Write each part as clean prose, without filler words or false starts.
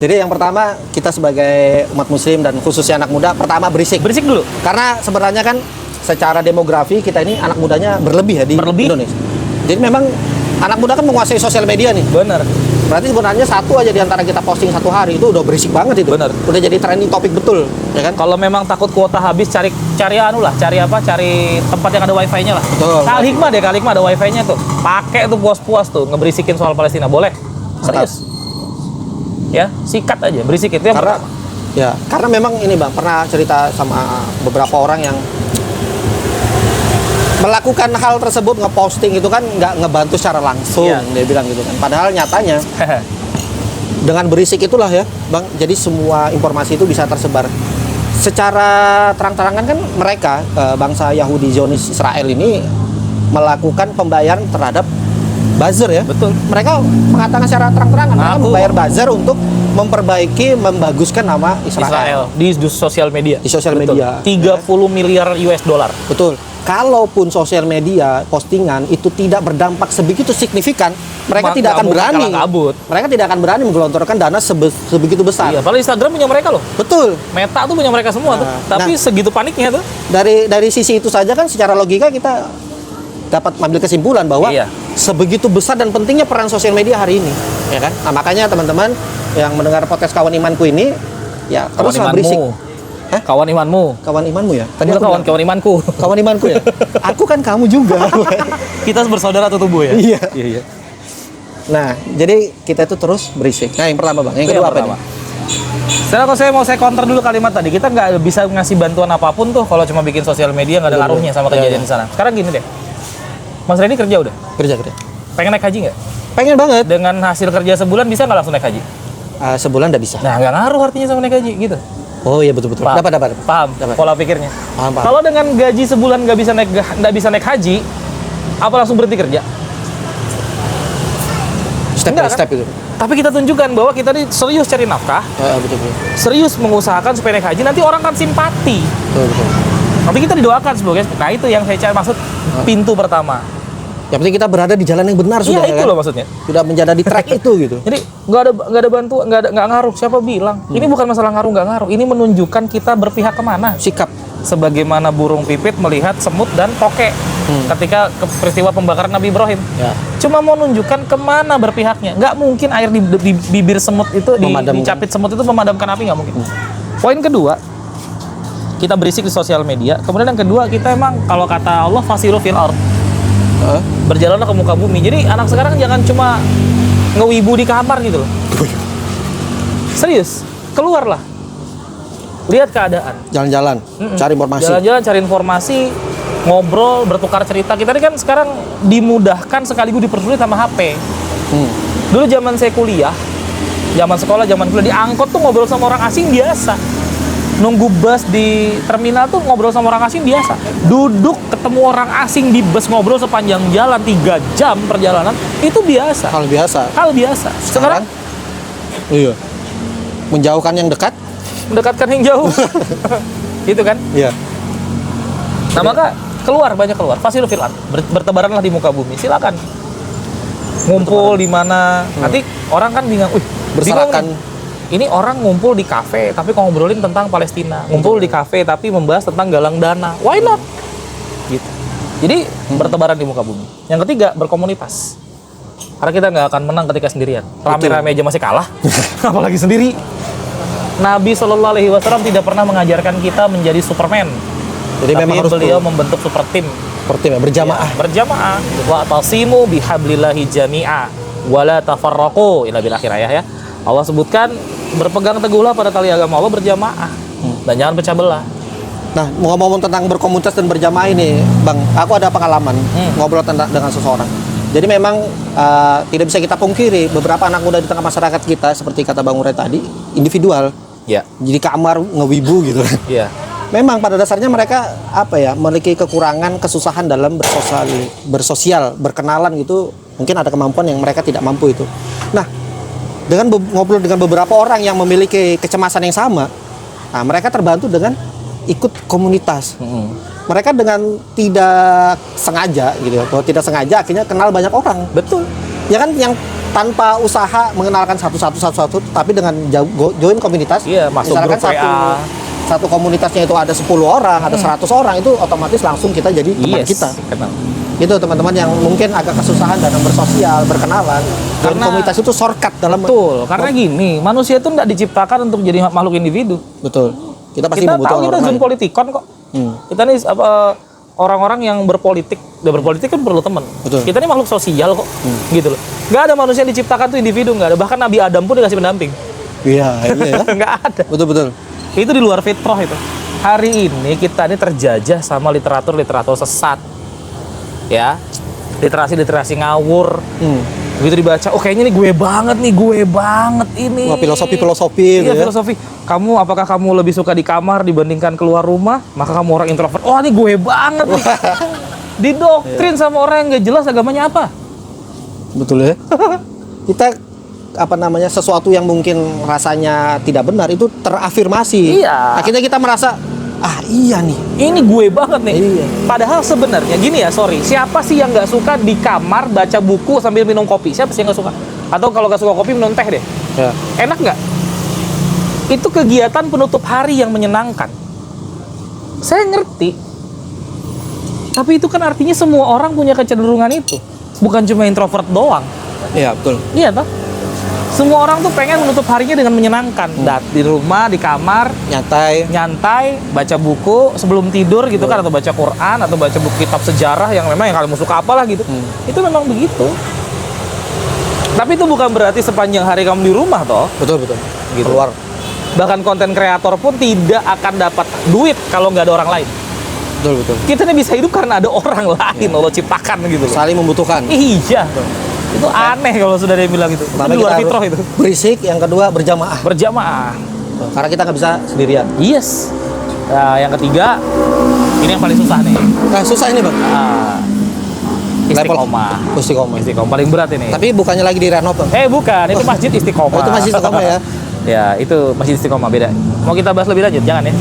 Jadi yang pertama, kita sebagai umat muslim dan khususnya anak muda, pertama berisik. Berisik dulu. Karena sebenarnya kan secara demografi kita ini anak mudanya berlebih ya di Indonesia. Jadi memang anak muda kan menguasai sosial media nih. Bener. Berarti sebenarnya satu aja di antara kita posting satu hari itu udah berisik banget itu. Bener. Udah jadi trending topik betul, ya kan? Kalau memang takut kuota habis, cari tempat yang ada wifi-nya lah. Betul. Kal Hikmah ada wifi-nya tuh. Pakai tuh puas-puas tuh ngeberisikin soal Palestina, boleh. Serius. Ya, sikat aja, berisik itu yang Karena pertama. ya, karena memang ini Bang, pernah cerita sama beberapa orang yang melakukan hal tersebut, ngeposting itu kan nggak ngebantu secara langsung, Iya. dia bilang gitu kan. Padahal nyatanya dengan berisik itulah ya, Bang, jadi semua informasi itu bisa tersebar. Secara terang-terangan kan mereka, bangsa Yahudi Zionis Israel ini melakukan pembayaran terhadap buzzer ya. Betul. Mereka mengatakan secara terang-terangan mereka Aku- membayar buzzer untuk memperbaiki, membaguskan nama Israel. di sosial media. Di sosial Betul. media. 30 miliar US dollar. Betul. Kalaupun sosial media postingan itu tidak berdampak sebegitu signifikan, mereka tidak akan berani. Kabut. Mereka tidak akan berani menggelontorkan dana sebegitu besar. Iya, padahal Instagram punya mereka loh. Betul. Meta tuh punya mereka semua tuh. Tapi segitu paniknya tuh. Dari sisi itu saja kan secara logika kita dapat mengambil kesimpulan bahwa Iya. sebegitu besar dan pentingnya peran sosial media hari ini, ya kan? Nah, makanya teman-teman yang mendengar podcast Kawan Imanku ini, ya Kawan teruslah berisik. imanmu. Hah? Kawan imanmu. Kawan imanmu ya? Tadi aku kawan bilang, imanku. kawan imanku ya? Aku kan kamu juga. Kita bersaudara atau tubuh ya? Iya. Iya. Nah, jadi kita itu terus berisik. Nah, yang pertama Bang. Yang Itu kedua yang apa pertama. nih? Sekarang kalau saya counter dulu kalimat tadi. Kita nggak bisa ngasih bantuan apapun tuh kalau cuma bikin sosial media nggak ada Betul. ngaruhnya sama Iya, kejadian iya. di sana. Sekarang gini deh. Mas Reni kerja udah. Kerja. Pengen naik haji nggak? Pengen banget. Dengan hasil kerja sebulan bisa nggak langsung naik haji? Sebulan udah bisa. Nah, nggak ngaruh artinya sama naik haji gitu. Oh iya betul. Paham? Dapat. Paham Dapat. pola pikirnya. Paham. Kalau dengan gaji sebulan nggak bisa naik haji, apa langsung berhenti kerja? Step Enggak, by step itu. Tapi kita tunjukkan bahwa kita ini serius cari nafkah, Betul. serius mengusahakan supaya naik haji. Nanti orang kan simpati. Betul. Nanti kita didoakan sebelumnya. Nah itu yang saya cari maksud pintu pertama. Yang penting kita berada di jalan yang benar sudah. Iya itu ya kan? loh maksudnya. Sudah menjadi di track itu gitu. Jadi nggak ada bantuan, nggak ngaruh. Siapa bilang? Ini bukan masalah ngaruh nggak ngaruh. Ini menunjukkan kita berpihak kemana. Sikap. Sebagaimana burung pipit melihat semut dan tokek ketika peristiwa pembakaran Nabi Ibrahim. Ya. Cuma mau nunjukkan kemana berpihaknya. Nggak mungkin air di bibir semut itu, Memadamkan. dicapit semut itu memadamkan api, nggak mungkin. Poin kedua, kita berisik di sosial media. Kemudian yang kedua, kita emang kalau kata Allah fasiru fil ard, berjalanlah ke muka bumi. Jadi anak sekarang jangan cuma ngewibu di kamar gitu loh. Serius, keluarlah. Lihat keadaan. Jalan-jalan, cari informasi. Jalan-jalan, cari informasi, ngobrol, bertukar cerita. Kita ini kan sekarang dimudahkan sekaligus dipersulit sama HP. Dulu zaman saya kuliah, zaman sekolah, zaman kuliah, di angkot tuh ngobrol sama orang asing biasa. Nunggu bus di terminal tuh ngobrol sama orang asing biasa. Duduk ketemu orang asing di bus ngobrol sepanjang jalan 3 jam perjalanan, itu biasa. Hal biasa. Hal biasa. Sekarang Iya. Menjauhkan yang dekat. mendekatkan yang jauh. Gitu kan? Iya. Nah maka banyak keluar. Fasilu fil ard. Bertebaranlah di muka bumi. Silakan. Ngumpul di mana. Nanti orang kan bingung. Berserakan. Ini orang ngumpul di kafe tapi ngobrolin tentang Palestina. Ngumpul di kafe tapi membahas tentang galang dana. Why not? Gitu. Jadi bertebaran di muka bumi. Yang ketiga, berkomunitas. Karena kita nggak akan menang ketika sendirian. Rame-rame aja masih kalah. Apalagi sendiri. Nabi Shallallahu Alaihi Wasallam tidak pernah mengajarkan kita menjadi Superman. Jadi tapi memang harus beliau membentuk super tim. seperti berjamaah. Ya, berjamaah. Wa tasimu bihablillahi jami'a wa la tafarraqu ila bil akhir ayat ya. Allah sebutkan berpegang teguhlah pada tali agama Allah berjamaah dan jangan pecah belah. Nah, ngomong-ngomong tentang berkomunitas dan berjamaah ini, Bang, aku ada pengalaman ngobrol dengan seseorang. Jadi memang tidak bisa kita pungkiri beberapa anak muda di tengah masyarakat kita seperti kata Bang Uray tadi, individual. Ya. Jadi kamar ngewibu gitu. Iya. Memang pada dasarnya mereka memiliki kekurangan, kesusahan dalam bersosial, berkenalan gitu. Mungkin ada kemampuan yang mereka tidak mampu itu. Nah, dengan ngobrol dengan beberapa orang yang memiliki kecemasan yang sama, nah mereka terbantu dengan ikut komunitas. Mereka dengan tidak sengaja gitu, atau tidak sengaja akhirnya kenal banyak orang. Betul. Ya kan yang tanpa usaha mengenalkan satu, tapi dengan join komunitas. Iya, masuk misalkan grup WA. satu komunitasnya itu ada 10 orang, ada 100 orang, itu otomatis langsung kita jadi teman kita. Kenal. Itu teman-teman yang mungkin agak kesusahan dalam bersosial, berkenalan. Dan Karena- komunitas itu shortcut dalam Betul, karena gini, manusia itu nggak diciptakan untuk jadi makhluk individu. Betul. Kita pasti Kita tahu membutuhkan kita orang Zoom lain. politikon kok. Kita nih orang-orang yang berpolitik, berpolitik kan perlu teman. Betul. Kita ini makhluk sosial kok, gitu loh. Nggak ada manusia yang diciptakan tuh individu, nggak ada. Bahkan Nabi Adam pun dikasih pendamping. Iya, iya ya. Nggak ada. Betul. Itu di luar fitrah itu. Hari ini kita ini terjajah sama literatur sesat, ya, literasi ngawur. Begitu dibaca, oh kayaknya ini gue banget ini. Wah, filosofi Iya, gitu ya. filosofi. Apakah kamu lebih suka di kamar dibandingkan keluar rumah? Maka kamu orang introvert. Oh, ini gue banget nih. Didoktrin sama orang yang nggak jelas agamanya apa. Betul ya. Kita sesuatu yang mungkin rasanya tidak benar itu terafirmasi. Iya. Akhirnya kita merasa iya nih. Ini gue banget nih. Iya. Padahal sebenarnya gini ya, sorry. Siapa sih yang nggak suka di kamar baca buku sambil minum kopi? Siapa sih yang nggak suka? Atau kalau nggak suka kopi minum teh deh. Ya. Enak nggak? Itu kegiatan penutup hari yang menyenangkan. Saya ngerti. Tapi itu kan artinya semua orang punya kecenderungan itu. Bukan cuma introvert doang. Iya, betul. Iya toh? Semua orang tuh pengen menutup harinya dengan menyenangkan. Di rumah, di kamar, nyantai, baca buku sebelum tidur gitu kan, atau baca Quran, atau baca buku kitab sejarah yang memang yang kalian suka apalah gitu. Itu memang begitu. Tapi itu bukan berarti sepanjang hari kamu di rumah toh. Betul. Gitu. Keluar. Bahkan konten kreator pun tidak akan dapat duit kalau nggak ada orang lain. Betul. Kita ini bisa hidup karena ada orang lain, Allah ciptakan gitu loh. Saling membutuhkan. Iya. Itu aneh kalau sudah ada yang bilang itu. Itu Pertama di luar kita fitrah harus itu. berisik, yang kedua berjamaah. Berjamaah. Karena kita nggak bisa sendirian. Yes. Nah, yang ketiga, ini yang paling susah nih. Nah, susah ini, Bang. Istiqomah. Istiqomah paling berat ini. Tapi bukannya lagi direnov, Bang. Bukan, itu masjid Istiqomah. Oh, itu masjid Istiqomah ya. Ya, itu masjid Istiqomah beda. Mau kita bahas lebih lanjut, jangan ya.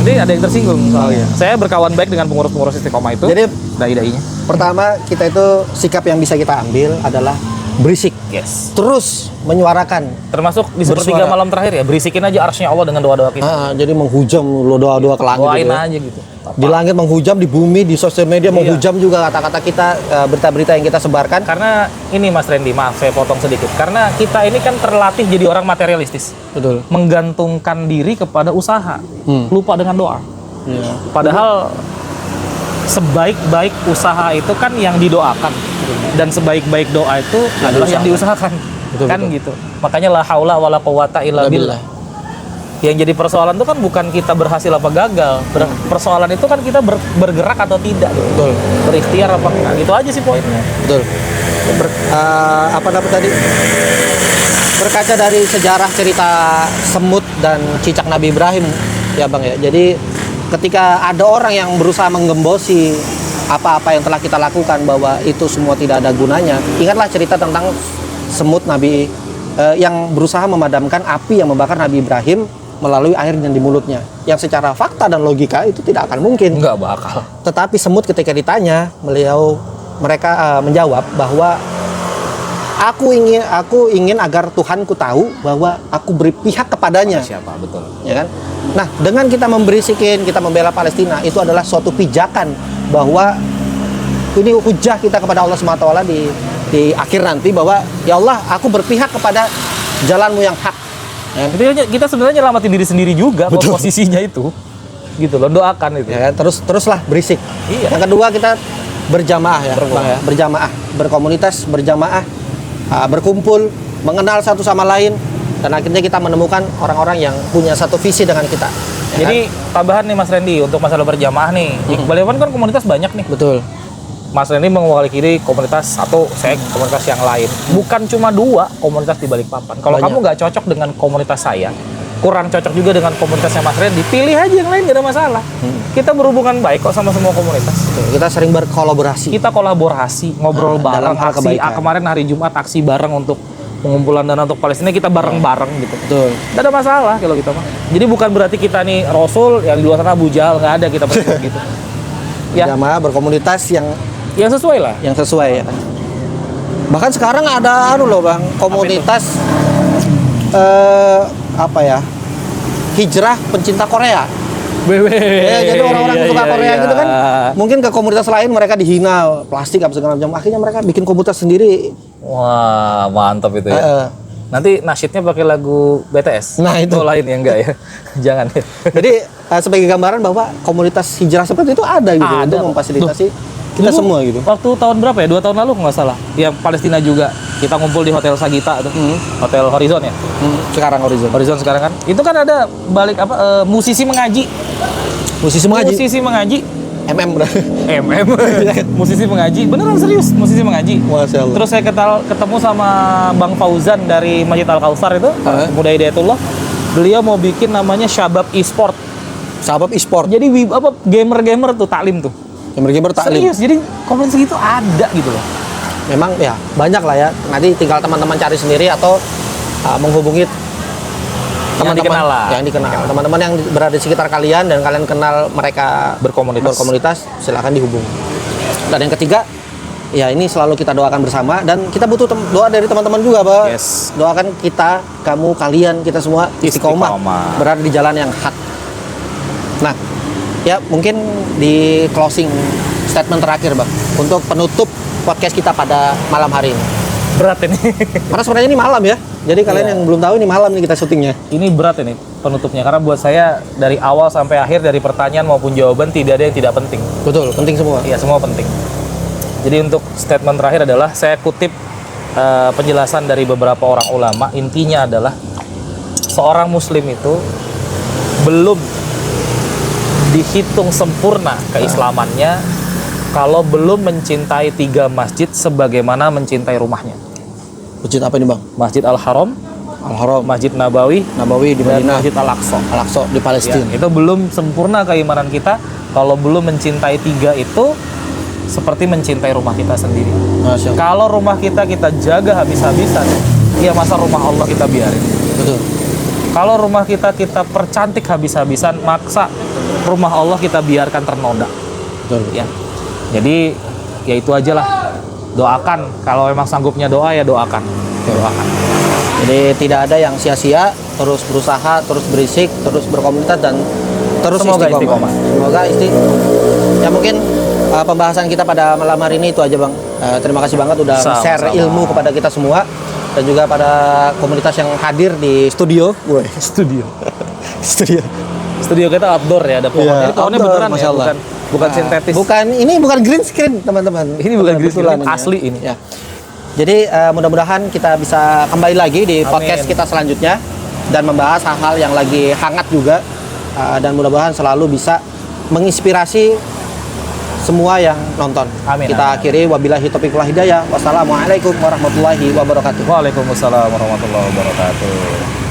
Nanti ada yang tersinggung. iya. Saya berkawan baik dengan pengurus-pengurus Istiqomah itu. Jadi dai-dainya. pertama kita itu sikap yang bisa kita ambil adalah berisik. Yes. Terus menyuarakan. Termasuk di sepertiga Bersuara. malam terakhir ya, berisikin aja arsy-nya Allah dengan doa-doa kita. Jadi menghujam doa-doa ke langit. Doain gitu ya. aja gitu. Di langit menghujam, di bumi, di sosial media menghujam juga kata-kata kita, berita-berita yang kita sebarkan. Karena ini Mas Randy, maaf saya potong sedikit. Karena kita ini kan terlatih jadi orang materialistis. Betul. Menggantungkan diri kepada usaha. Lupa dengan doa. Iya. Padahal sebaik-baik usaha itu kan yang didoakan. Dan sebaik-baik doa itu adalah yang diusahakan. Betul, Kan betul. gitu. Makanya la haula wala quwata illa billah. Yang jadi persoalan itu kan bukan kita berhasil apa gagal. Persoalan itu kan kita bergerak atau tidak. Gitu. Betul. Berikhtiar apa enggak. Gitu aja sih poinnya. Betul. Apa namanya tadi? Berkaca dari sejarah cerita semut dan cicak Nabi Ibrahim, ya Bang ya. Jadi ketika ada orang yang berusaha menggembosi apa-apa yang telah kita lakukan bahwa itu semua tidak ada gunanya, ingatlah cerita tentang semut Nabi yang berusaha memadamkan api yang membakar Nabi Ibrahim melalui air yang di mulutnya. Yang secara fakta dan logika itu tidak akan mungkin. Enggak bakal. Tetapi semut ketika ditanya, mereka menjawab bahwa aku ingin agar Tuhanku tahu bahwa aku berpihak kepadanya. Siapa betul? Ya kan? Nah, dengan kita memberisikin, kita membela Palestina, itu adalah suatu pijakan bahwa ini hujah kita kepada Allah SWT di akhir nanti bahwa ya Allah, aku berpihak kepada jalanmu yang hak. Ya, Tapi kita sebenarnya nyelamatin diri sendiri juga posisinya itu. Gitu loh, doakan itu. ya kan? Teruslah berisik. Iya. Yang kedua kita berjamaah ya, Bang, ya. Berjamaah, berkomunitas, berjamaah, berkumpul, mengenal satu sama lain, dan akhirnya kita menemukan orang-orang yang punya satu visi dengan kita. Ya Jadi tambahan nih Mas Randy untuk masalah berjamaah nih. Balikpapan kan komunitas banyak nih. betul. Mas Randy mewakili komunitas satu, saya komunitas yang lain. Bukan cuma 2 komunitas di Balikpapan. Kalau Banyak. kamu nggak cocok dengan komunitas saya, kurang cocok juga dengan komunitasnya Mas Randy, pilih aja yang lain, nggak ada masalah. Kita berhubungan baik kok sama semua komunitas. Betul. Kita sering berkolaborasi. Kita kolaborasi, ngobrol bareng, dalam hal aksi. kebaikan. Kemarin hari Jumat aksi bareng untuk pengumpulan dana untuk Palestina, kita bareng-bareng gitu. Betul. Nggak ada masalah kalau kita mah. Jadi bukan berarti kita nih Rasul, yang di luar sana Abu Jahal, nggak ada kita gitu. Ya, Berjamaah, berkomunitas yang yang sesuai lah. sesuai ya kan. Bahkan sekarang ada loh Bang, komunitas apa ya? Hijrah pencinta Korea. Ya, jadi orang-orang yang suka Korea gitu kan, mungkin ke komunitas lain mereka dihina plastik apa segala macam. Akhirnya mereka bikin komunitas sendiri. Wah, mantap itu ya. Nanti nasyidnya pakai lagu BTS. Nah, itu lain ya enggak ya. Jangan ya. Jadi sebagai gambaran bahwa komunitas hijrah seperti itu ada gitu Ada. untuk memfasilitasi kita Dulu, semua gitu. Waktu tahun berapa ya? 2 tahun lalu nggak salah. Yang Palestina juga. Kita ngumpul di Hotel Sagita tuh. Hotel Horizon ya. Sekarang Horizon. Horizon sekarang kan. Itu kan ada balik apa musisi mengaji. Musisi mengaji. Musisi mengaji. MM bro. MM. Musisi mengaji. Beneran serius, musisi mengaji. Masya Allah. Terus saya ketemu sama Bang Fauzan dari Masjid Al Kausar itu, Pemuda Hidayatullah. Beliau mau bikin namanya Syabab E-Sport. Sahabat e-sport. Jadi gamer-gamer tuh taklim tuh. Gamer-gamer taklim. Serius, jadi komunitas gitu ada gitu loh. Memang ya banyak lah ya. Nanti tinggal teman-teman cari sendiri atau menghubungi Yang dikenal lah. Yang dikenal. Teman-teman yang berada di sekitar kalian dan kalian kenal mereka berkomunitas, silakan dihubung. Dan yang ketiga, ya ini selalu kita doakan bersama dan kita butuh doa dari teman-teman juga, Pak. Yes. Doakan kita, kamu, kalian, kita semua istiqomah berada di jalan yang hak. Nah, ya mungkin di closing statement terakhir, Bang, untuk penutup podcast kita pada malam hari ini. Berat ini. Karena sebenarnya ini malam ya. Jadi kalian yang belum tahu ini malam nih kita syutingnya. Ini berat ini penutupnya karena buat saya dari awal sampai akhir dari pertanyaan maupun jawaban tidak ada yang tidak penting. Betul, penting semua. Iya, semua penting. Jadi untuk statement terakhir adalah saya kutip penjelasan dari beberapa orang ulama. Intinya adalah seorang muslim itu belum dihitung sempurna keislamannya kalau belum mencintai 3 masjid sebagaimana mencintai rumahnya. Masjid apa ini, Bang? Masjid Al-Haram, Al-Haram, Masjid Nabawi di dan Madinah, Masjid Al-Aqsa. Al-Aqsa di Palestina. Ya, itu belum sempurna keimanan kita kalau belum mencintai 3 itu seperti mencintai rumah kita sendiri. Masya Allah. Kalau rumah kita jaga habis-habisan, ya masa rumah Allah kita biarin. Betul. Kalau rumah kita percantik habis-habisan, maksa rumah Allah kita biarkan ternoda. Betul. Ya. Jadi ya itu aja lah. Doakan, kalau memang sanggupnya doa ya doakan. Doakan. Jadi tidak ada yang sia-sia, terus berusaha, terus berisik, terus berkomunitas dan terus Semoga istiqomah. Semoga ya mungkin pembahasan kita pada malam hari ini itu aja, Bang. Terima kasih banget udah share ilmu kepada kita semua dan juga pada komunitas yang hadir di studio. Studio. Studio. Studio kita outdoor ya, ada pohon. Iya, Ini pohonnya outdoor, beneran Masya ya, Allah. bukan sintetis. Ini bukan green screen, teman-teman. Ini bukan green screen, Kebetulan asli ini. Ya. Jadi mudah-mudahan kita bisa kembali lagi di podcast kita selanjutnya dan membahas hal-hal yang lagi hangat juga dan mudah-mudahan selalu bisa menginspirasi semua yang nonton. Amin. Kita akhiri wabillahi taufiq wal hidayah. Wassalamualaikum warahmatullahi wabarakatuh. Waalaikumsalam warahmatullahi wabarakatuh.